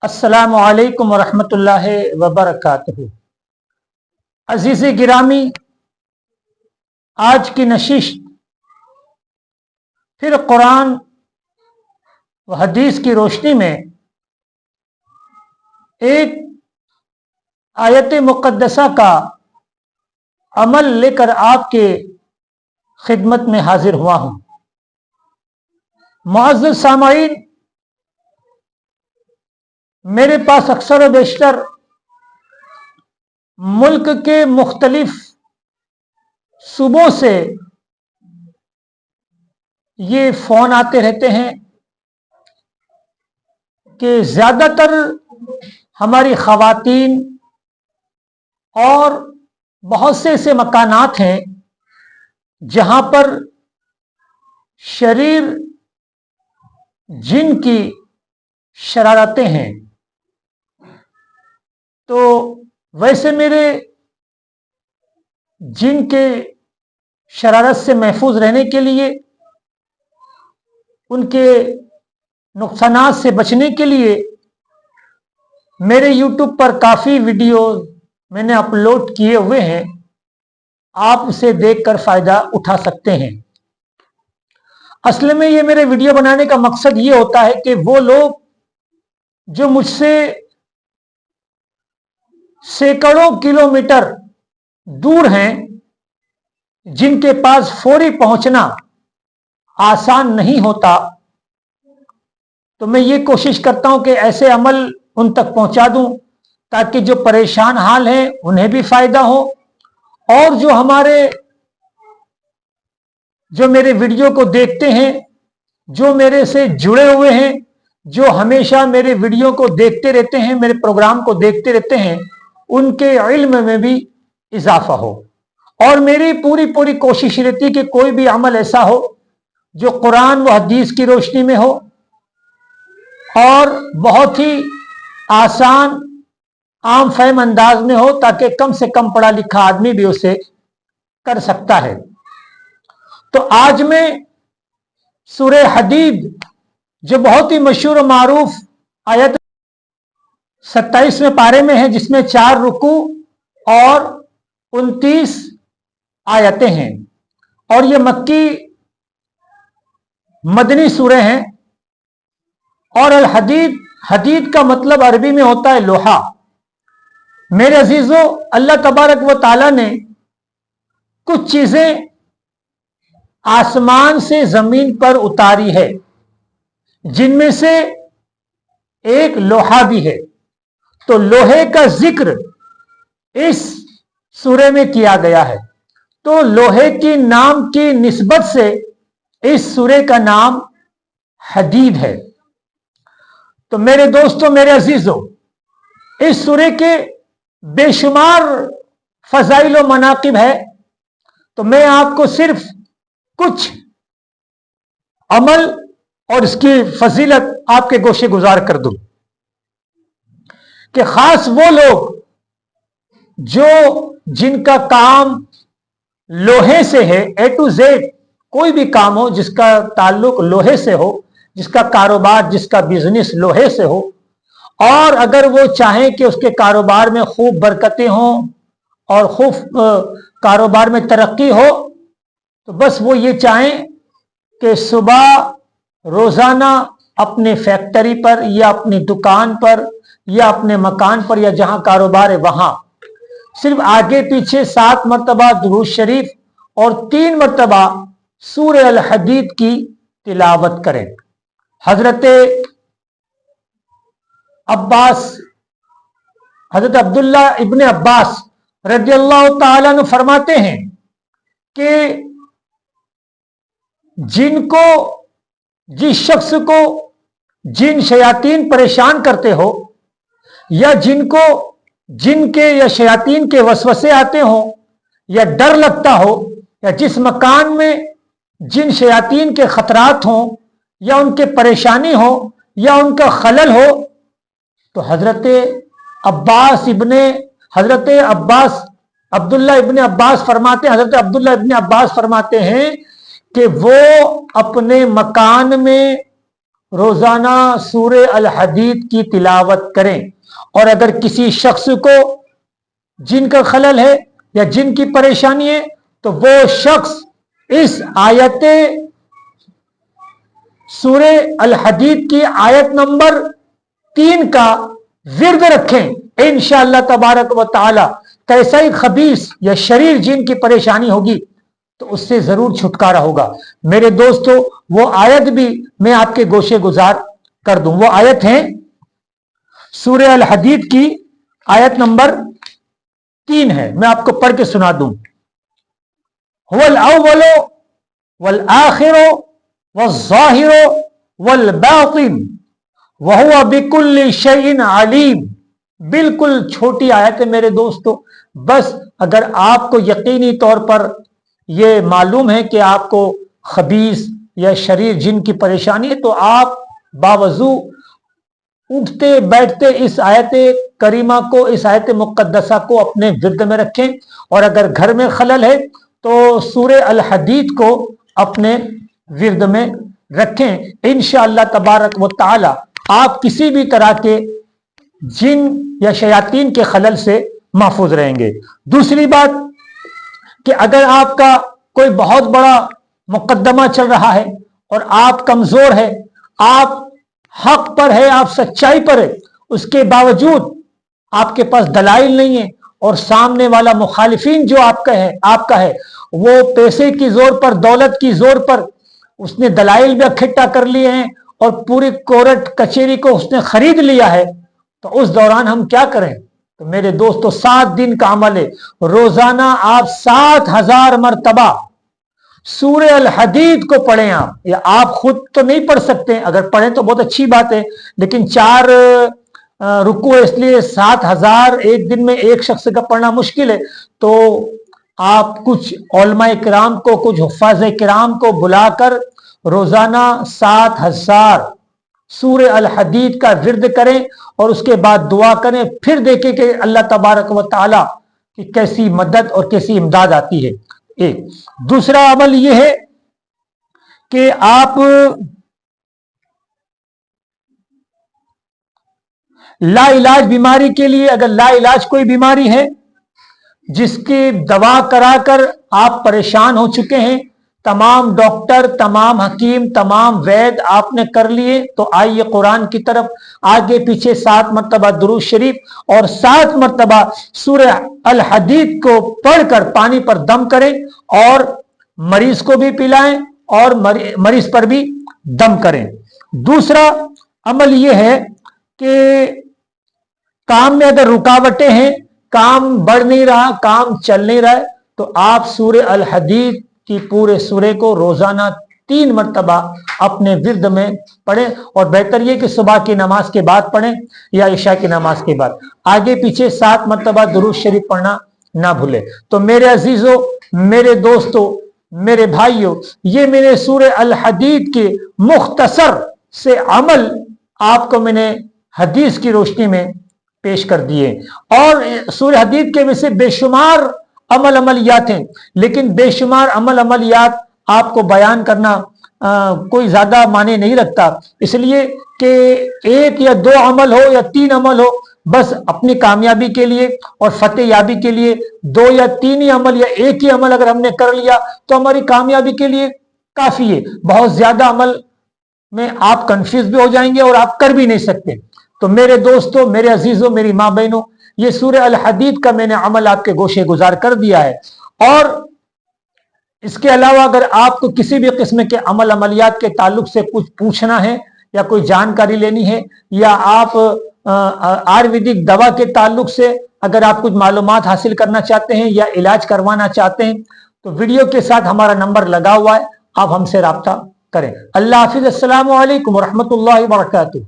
अस्सलामु अलैकुम वरहमतुल्लाहि वबरकातुहू। अजीज़ गिरामी, आज की नशिस्त फिर कुरान व हदीस की रोशनी में एक आयत मुक़द्दसा का अमल लेकर आपके खिदमत में हाजिर हुआ हूँ। मुअज़्ज़ज़ सामाईन, मेरे पास अक्सर व बेशतर मुल्क के मुख्तलिफ सूबों से ये फ़ोन आते रहते हैं कि ज़्यादातर हमारी ख़वातीन और बहुत से ऐसे मकानात हैं जहाँ पर शरीर जिन की शरारतें हैं। तो वैसे मेरे जिन के शरारत से महफूज रहने के लिए, उनके नुकसानात से बचने के लिए मेरे यूट्यूब पर काफ़ी वीडियो मैंने अपलोड किए हुए हैं। आप उसे देखकर फ़ायदा उठा सकते हैं। असल में ये मेरे वीडियो बनाने का मकसद ये होता है कि वो लोग जो मुझसे सैकड़ों किलोमीटर दूर हैं, जिनके पास फौरी पहुंचना आसान नहीं होता, तो मैं ये कोशिश करता हूं कि ऐसे अमल उन तक पहुंचा दूं ताकि जो परेशान हाल हैं उन्हें भी फायदा हो, और जो मेरे वीडियो को देखते हैं, जो मेरे से जुड़े हुए हैं, जो हमेशा मेरे वीडियो को देखते रहते हैं, मेरे प्रोग्राम को देखते रहते हैं, उनके इल्म में भी इजाफा हो। और मेरी पूरी कोशिश रहती है कि कोई भी अमल ऐसा हो जो कुरान व हदीस की रोशनी में हो और बहुत ही आसान आम फहम अंदाज में हो, ताकि कम से कम पढ़ा लिखा आदमी भी उसे कर सकता है। तो आज मैं सूरह हदीद, जो बहुत ही मशहूर और मारूफ आयत 27वें पारे में है, जिसमें 4 रुकू और 29 आयतें हैं, और ये मक्की मदनी सूरह हैं। और अल हदीद, हदीद का मतलब अरबी में होता है लोहा। मेरे अजीजों, अल्लाह तबारक व ताला ने कुछ चीजें आसमान से जमीन पर उतारी है, जिनमें से एक लोहा भी है। तो लोहे का जिक्र इस सूरे में किया गया है। तो लोहे की नाम की निस्बत से इस सूरे का नाम हदीद है। तो मेरे दोस्तों, मेरे अजीजों, इस सूरे के बेशुमार फजाइल व मनाकिब है। तो मैं आपको सिर्फ कुछ अमल और इसकी फजीलत आपके गोशे गुजार कर दूं कि खास वो लोग जो जिनका काम लोहे से है, ए टू जेड कोई भी काम हो जिसका ताल्लुक लोहे से हो, जिसका कारोबार, जिसका बिजनेस लोहे से हो, और अगर वो चाहें कि उसके कारोबार में खूब बरकतें हों और खूब कारोबार में तरक्की हो, तो बस वो ये चाहें कि सुबह रोजाना अपने फैक्ट्री पर या अपनी दुकान पर या अपने मकान पर या जहां कारोबार है वहां सिर्फ आगे पीछे 7 मरतबा दुरूद शरीफ और 3 मरतबा सूरह अल हदीद की तिलावत करें। हजरत अब्दुल्ला इब्न अब्बास रज़ियल्लाहु ताला अन्हु फरमाते हैं कि जिस शख्स को जिन शयातीन परेशान करते हो, या जिनको जिनके या शयातीन के वसवसे आते हो, या डर लगता हो, या जिस मकान में जिन शयातीन के खतरात हो, या उनके परेशानी हो, या उनका खलल हो, तो हजरत अब्दुल्ला इब्न अब्बास फरमाते हैं कि वो अपने मकान में रोजाना सूरह अल हदीद की तिलावत करें। और अगर किसी शख्स को जिन का खलल है या जिन की परेशानी है तो वो शख्स इस आयत सूरह अल हदीद की आयत नंबर 3 का विर्द रखें। इंशाअल्लाह तबारक व तआला कैसा ही खबीस या शरीर जिन की परेशानी होगी तो उससे जरूर छुटकारा होगा। मेरे दोस्तों, वो आयत भी मैं आपके गोशे गुजार कर दूं। वो आयत है सूरह अल हदीद की आयत नंबर 3 है, मैं आपको पढ़ के सुना दूं। वल अव्वलो वल आखिरो वल ज़ाहिरो वल बातिन वहुवा बिकुल्लि शैइन अलीम। बिल्कुल छोटी आयत है मेरे दोस्तों। बस अगर आपको यकीनी तौर पर यह मालूम है कि आपको खबीस या शरीर जिन की परेशानी है तो आप बावजू उठते बैठते इस आयत करीमा को, इस आयत मुक़द्दसा को अपने विर्द में रखें। और अगर घर में खलल है तो सूरह अल हदीद को अपने विर्द में रखें। इंशाअल्लाह तबारक व तआला आप किसी भी तरह के जिन या शयातीन के खलल से महफूज रहेंगे। दूसरी बात कि अगर आपका कोई बहुत बड़ा मुकद्दमा चल रहा है और आप कमजोर है, आप हक पर है, आप सच्चाई पर है, उसके बावजूद आपके पास दलाइल नहीं है और सामने वाला मुखालिफिन जो आपका है वो पैसे की जोर पर, दौलत की जोर पर उसने दलाइल भी इकट्ठा कर लिए हैं और पूरी कोर्ट कचहरी को उसने खरीद लिया है, तो उस दौरान हम क्या करें? तो मेरे दोस्तों 7 दिन का अमल है। रोजाना आप 7000 मरतबा सूरह अल हदीद को पढ़ें। आप या आप खुद तो नहीं पढ़ सकते, अगर पढ़ें तो बहुत अच्छी बात है, लेकिन 4 रुकू है, इसलिए 7000 एक दिन में एक शख्स का पढ़ना मुश्किल है। तो आप कुछ उलमा किराम को, कुछ हुफ़ाज़ किराम को बुलाकर रोजाना 7000 सूरह अल हदीद का विर्द करें और उसके बाद दुआ करें। फिर देखें कि अल्लाह तबारक व तआला की कैसी मदद और कैसी इमदाद आती है। एक दूसरा अमल यह है कि आप ला इलाज बीमारी के लिए, अगर ला इलाज कोई बीमारी है जिसकी दवा कराकर आप परेशान हो चुके हैं, तमाम डॉक्टर, तमाम हकीम, तमाम वैद आपने कर लिए, तो आइए कुरान की तरफ। आगे पीछे 7 मरतबा दुरूद शरीफ और 7 मरतबा सूरह अल हदीद को पढ़कर पानी पर दम करें और मरीज को भी पिलाएं और मरीज पर भी दम करें। दूसरा अमल यह है कि काम में अगर रुकावटें हैं, काम बढ़ नहीं रहा, काम चल नहीं रहा है, तो आप सूरह अल हदीद की पूरे सूरे को रोजाना 3 मरतबा अपने विर्द में पढ़ें। और बेहतर यह कि सुबह की नमाज के बाद पढ़ें या इशा की नमाज के बाद। आगे पीछे 7 मरतबा दुरूद शरीफ पढ़ना ना भूलें। तो मेरे अजीजों, मेरे दोस्तों, मेरे भाइयों, ये मैंने सूरह अल हदीद के मुख्तसर से अमल आपको मैंने हदीस की रोशनी में पेश कर दिए। और सूरह हदीद के में से बेशुमार अमलियात हैं, लेकिन बेशुमार अमलियात आपको बयान करना कोई ज्यादा माने नहीं रखता, इसलिए कि 1 या 2 अमल हो या 3 अमल हो, बस अपनी कामयाबी के लिए और फतेह याबी के लिए 2 या 3 ही अमल या 1 ही अमल अगर हमने कर लिया तो हमारी कामयाबी के लिए काफी है। बहुत ज्यादा अमल में आप कंफ्यूज भी हो जाएंगे और आप कर भी नहीं सकते। तो मेरे दोस्तों, मेरे अजीजों, मेरी माँ बहनों, ये सूरह अल हदीद का मैंने अमल आपके गोशे गुजार कर दिया है। और इसके अलावा अगर आपको किसी भी किस्म के अमलियात के ताल्लुक से कुछ पूछना है या कोई जानकारी लेनी है, या आप आयुर्वेदिक दवा के ताल्लुक से अगर आप कुछ मालूमात हासिल करना चाहते हैं या इलाज करवाना चाहते हैं, तो वीडियो के साथ हमारा नंबर लगा हुआ है, आप हमसे राब्ता करें। अल्लाह हाफिज। अस्सलामु अलैकुम व रहमतुल्लाहि व बरकातुहू।